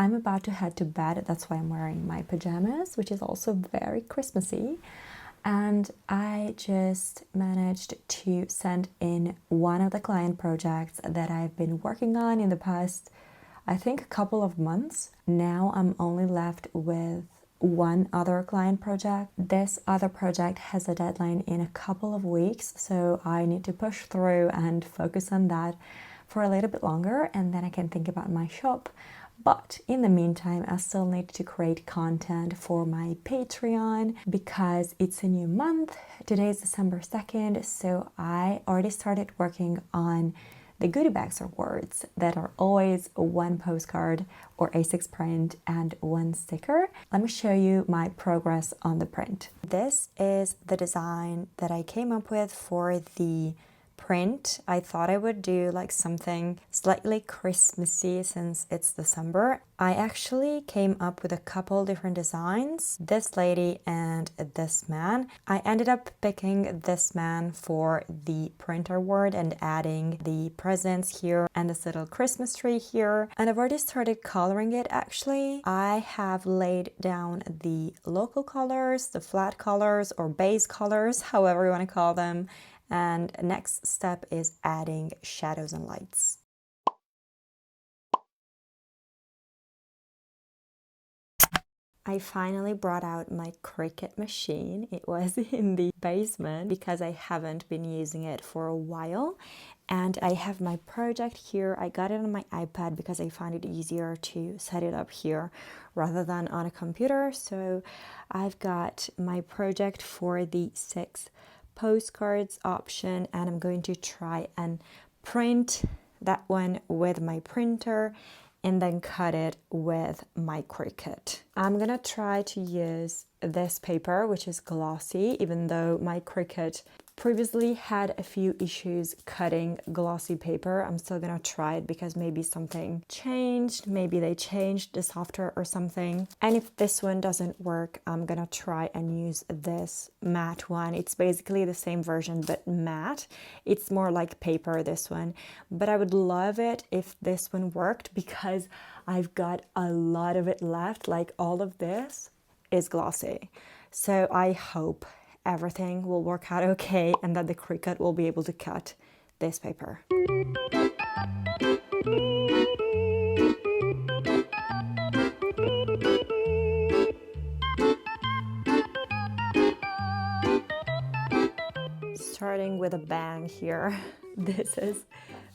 I'm about to head to bed. That's why I'm wearing my pajamas, which is also very Christmassy. And I just managed to send in one of the client projects that I've been working on in the past, I think, a couple of months. Now I'm only left with one other client project. This other project has a deadline in a couple of weeks, so I need to push through and focus on that for a little bit longer, and then I can think about my shop. But in the meantime, I still need to create content for my Patreon because it's a new month. Today is December 2nd, so I already started working on the goodie bags rewards that are always one postcard or A6 print and one sticker. Let me show you my progress on the print. This is the design that I came up with for the print. I thought I would do like something slightly Christmassy since it's December. I actually came up with a couple different designs, this lady and this man. I ended up picking this man for the printer word and adding the presents here and this little Christmas tree here. And I've already started coloring it actually. I have laid down the local colors, the flat colors or base colors, however you want to call them. And next step is adding shadows and lights. I finally brought out my Cricut machine. It was in the basement because I haven't been using it for a while. And I have my project here. I got it on my iPad because I found it easier to set it up here rather than on a computer. So I've got my project for the 6 postcards option, and I'm going to try and print that one with my printer and then cut it with my Cricut. I'm gonna try to use this paper, which is glossy, even though my Cricut previously had a few issues cutting glossy paper. I'm still gonna try it because maybe something changed, maybe they changed the software or something. And if this one doesn't work, I'm gonna try and use this matte one. It's basically the same version but matte. It's more like paper, this one, but I would love it if this one worked because I've got a lot of it left. Like all of this is glossy, so I hope everything will work out okay and that the Cricut will be able to cut this paper. Starting with a bang here. This is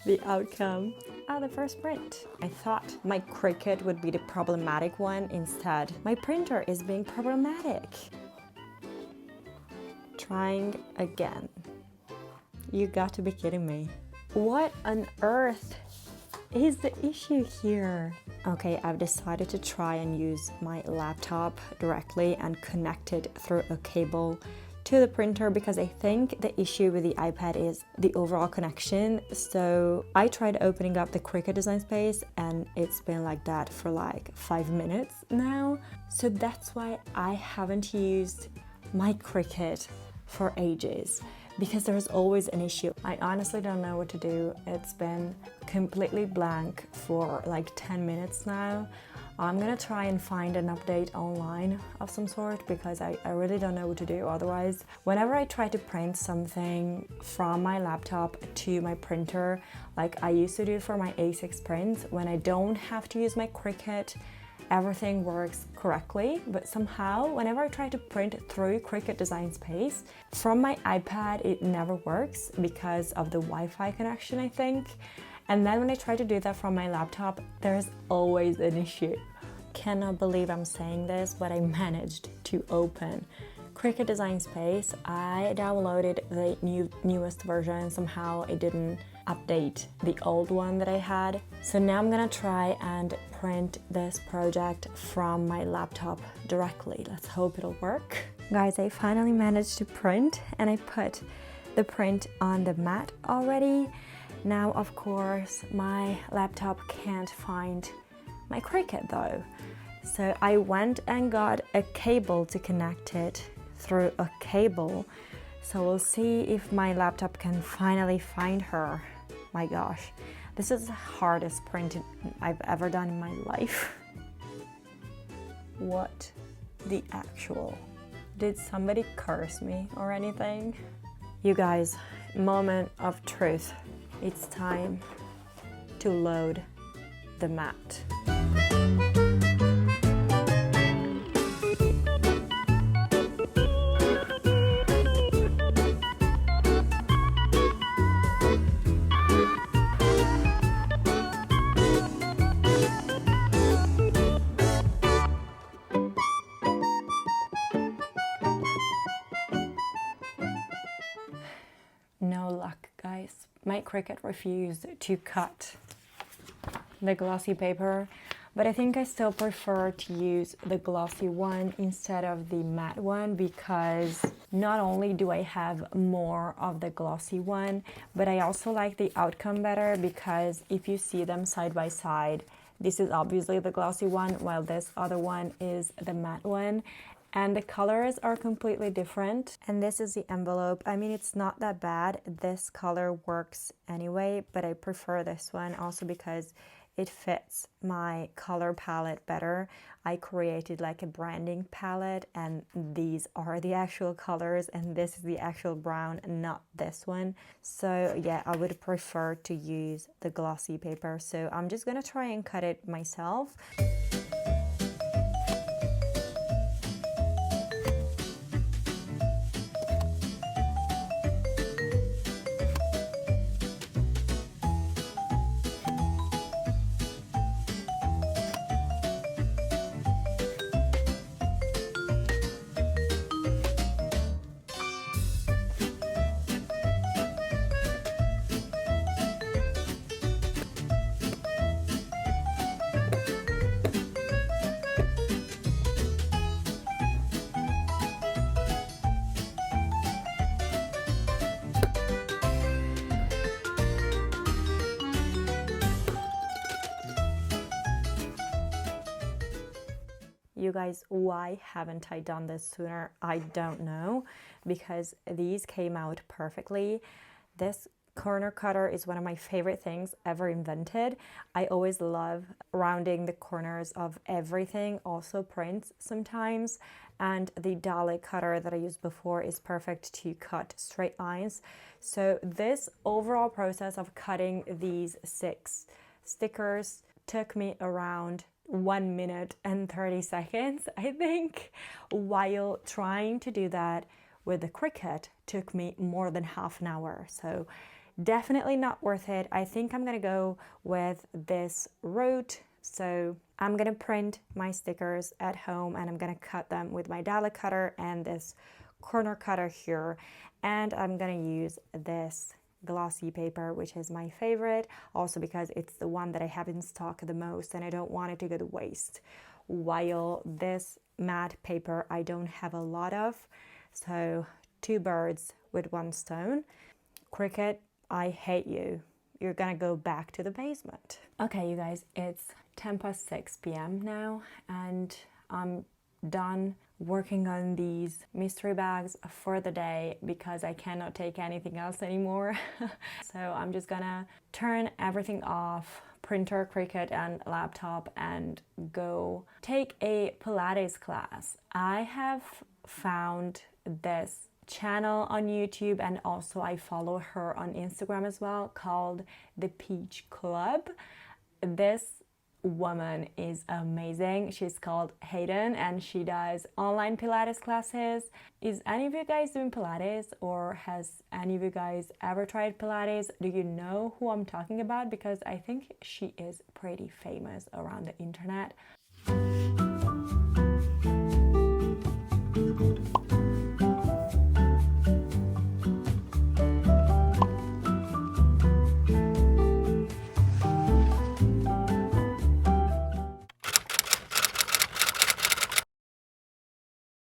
the outcome of the first print. I thought my Cricut would be the problematic one. Instead, my printer is being problematic. Trying again. You got to be kidding me. What on earth is the issue here? Okay, I've decided to try and use my laptop directly and connect it through a cable to the printer because I think the issue with the iPad is the overall connection. So I tried opening up the Cricut design space and it's been like that for like 5 minutes now. So that's why I haven't used my Cricut for ages, because there's always an issue. I honestly don't know what to do. It's been completely blank for like 10 minutes now. I'm gonna try and find an update online of some sort because I really don't know what to do otherwise. Whenever I try to print something from my laptop to my printer, like I used to do for my A6 prints, when I don't have to use my Cricut, everything works correctly, but somehow whenever I try to print through Cricut Design Space from my iPad, it never works because of the Wi-Fi connection, I think. And then when I try to do that from my laptop, there's always an issue. Cannot believe I'm saying this, but I managed to open Cricut Design Space. I downloaded the newest version. Somehow it didn't update the old one that I had. So now I'm gonna try and print this project from my laptop directly. Let's hope it'll work. Guys, I finally managed to print and I put the print on the mat already. Now, of course, my laptop can't find my Cricut though. So I went and got a cable to connect it through a cable. So we'll see if my laptop can finally find her. My gosh, this is the hardest print I've ever done in my life. What the actual? Did somebody curse me or anything? You guys, moment of truth. It's time to load the mat. No luck, guys. My Cricut refused to cut the glossy paper, but I think I still prefer to use the glossy one instead of the matte one, because not only do I have more of the glossy one, but I also like the outcome better, because if you see them side by side, this is obviously the glossy one while this other one is the matte one. And the colors are completely different. And this is the envelope. I mean, it's not that bad. This color works anyway, but I prefer this one also because it fits my color palette better. I created like a branding palette, and these are the actual colors, and this is the actual brown, not this one. So yeah, I would prefer to use the glossy paper. So I'm just gonna try and cut it myself. You guys, why haven't I done this sooner? I don't know, because these came out perfectly. This corner cutter is one of my favorite things ever invented. I always love rounding the corners of everything, also prints sometimes. And the dolly cutter that I used before is perfect to cut straight lines. So this overall process of cutting these 6 stickers took me around 1 minute and 30 seconds, I think, while trying to do that with the Cricut took me more than half an hour. So definitely not worth it. I think I'm gonna go with this route. So I'm gonna print my stickers at home and I'm gonna cut them with my dolly cutter and this corner cutter here, and I'm gonna use this glossy paper, which is my favorite, also because it's the one that I have in stock the most and I don't want it to go to waste, while this matte paper I don't have a lot of. So 2 birds with 1 stone. Cricut, I hate you. You're gonna go back to the basement. Okay, you guys, it's 6 p.m. now, and I'm done working on these mystery bags for the day because I cannot take anything else anymore. So I'm just gonna turn everything off, printer, Cricut, and laptop, and go take a Pilates class. I have found this channel on YouTube, and also I follow her on Instagram as well, called The Peach Club. This woman is amazing. She's called Hayden and she does online Pilates classes. Is any of you guys doing Pilates, or has any of you guys ever tried Pilates? Do you know who I'm talking about? Because I think she is pretty famous around the internet.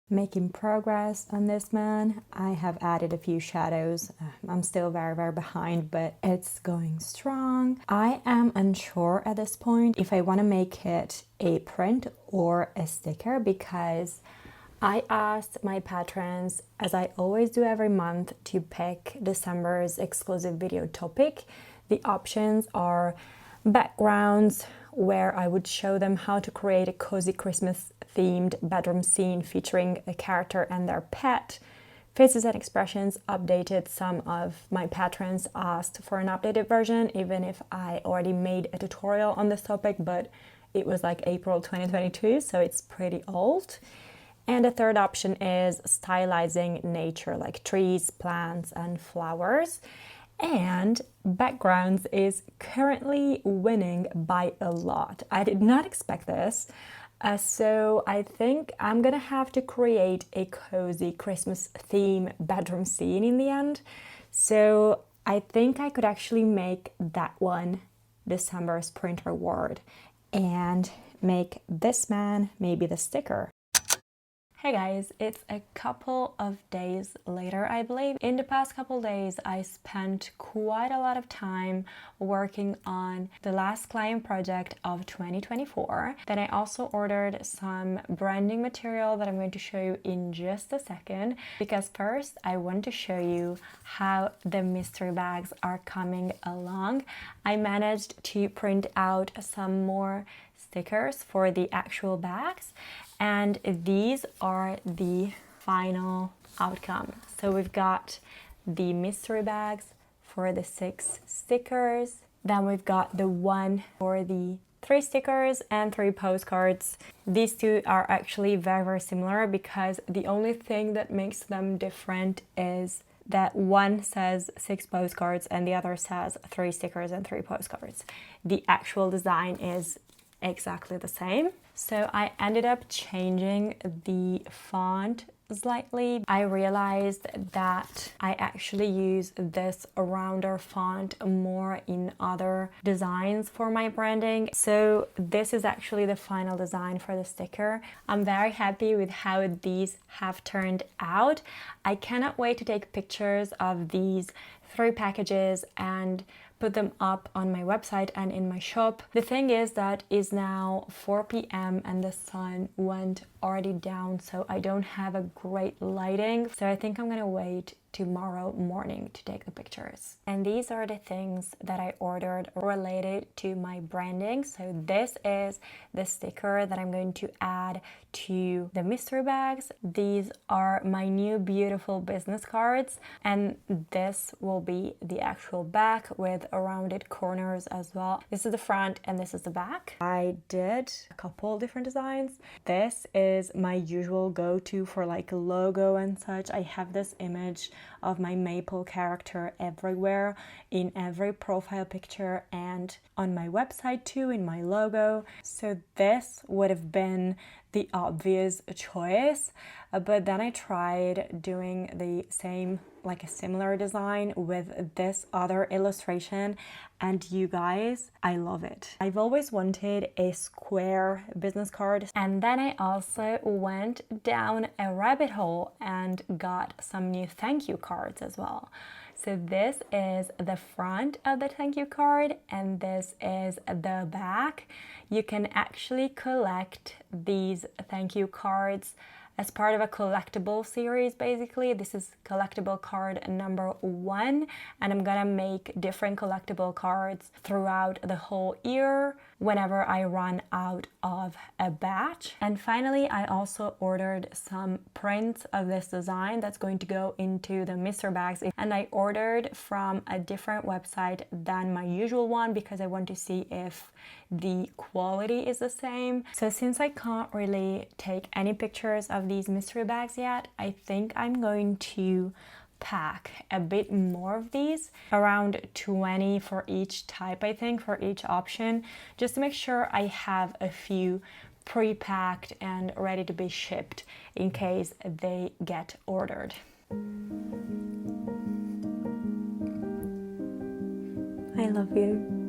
Making progress on this man. I have added a few shadows. I'm still very behind, but it's going strong. I am unsure at this point if I want to make it a print or a sticker, because I asked my patrons, as I always do every month, to pick December's exclusive video topic. The options are backgrounds, where I would show them how to create a cozy Christmas themed bedroom scene featuring a character and their pet. Faces and Expressions updated. Some of my patrons asked for an updated version, even if I already made a tutorial on this topic, but it was like April 2022, so it's pretty old. And the third option is stylizing nature, like trees, plants, and flowers. And backgrounds is currently winning by a lot. I did not expect this. So I think I'm gonna have to create a cozy Christmas theme bedroom scene in the end. So I think I could actually make that one December's print reward and make this man maybe the sticker. Hey guys, it's a couple of days later, I believe. In the past couple days, I spent quite a lot of time working on the last client project of 2024. Then I also ordered some branding material that I'm going to show you in just a second, because first I want to show you how the mystery bags are coming along. I managed to print out some more stickers for the actual bags, and these are the final outcome. So we've got the mystery bags for the 6 stickers, then we've got the one for the 3 stickers and 3 postcards. These two are actually very, very similar, because the only thing that makes them different is that one says 6 postcards and the other says 3 stickers and 3 postcards. The actual design is exactly the same. So I ended up changing the font slightly. I realized that I actually use this rounder font more in other designs for my branding. So this is actually the final design for the sticker. I'm very happy with how these have turned out. I cannot wait to take pictures of these 3 packages and put them up on my website and in my shop. The thing is that it's now 4 p.m. and the sun went already down, so I don't have a great lighting. So I think I'm gonna wait tomorrow morning to take the pictures. And these are the things that I ordered related to my branding. So this is the sticker that I'm going to add to the mystery bags. These are my new beautiful business cards, and this will be the actual back with rounded corners as well. This is the front and this is the back. I did a couple different designs. This is my usual go-to for like a logo and such. I have this image of my maple character everywhere, in every profile picture and on my website too, in my logo. So this would have been the obvious choice, but then I tried doing the same, like a similar design with this other illustration, and you guys, I love it. I've always wanted a square business card, and then I also went down a rabbit hole and got some new thank you cards as well. So this is the front of the thank you card and this is the back. You can actually collect these thank you cards as part of a collectible series. Basically, this is collectible card number 1, and I'm gonna make different collectible cards throughout the whole year whenever I run out of a batch. And finally, I also ordered some prints of this design that's going to go into the mystery bags, and I ordered from a different website than my usual one because I want to see if the quality is the same. So since I can't really take any pictures of these mystery bags yet, I think I'm going to pack a bit more of these, around 20 for each type, I think, for each option, just to make sure I have a few pre-packed and ready to be shipped in case they get ordered. I love you.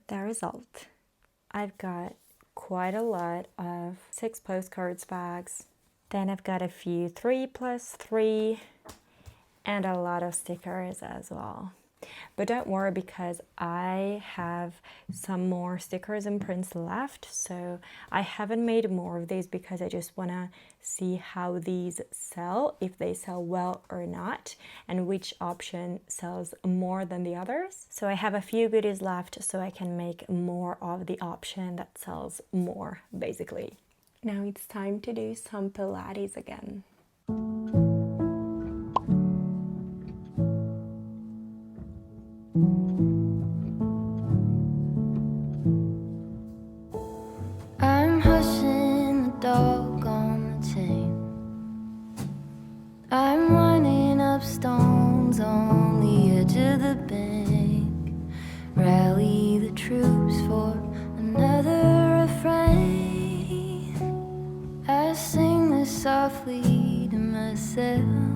the result. I've got quite a lot of 6 postcards bags. Then I've got a few 3+3 and a lot of stickers as well. But don't worry, because I have some more stickers and prints left, so I haven't made more of these because I just want to see how these sell, if they sell well or not, and which option sells more than the others. So I have a few goodies left so I can make more of the option that sells more, basically. Now it's time to do some Pilates again. I'm hushing the dog on the chain. I'm running up stones on the edge of the bank. Rally the troops for another refrain. I sing this softly to myself.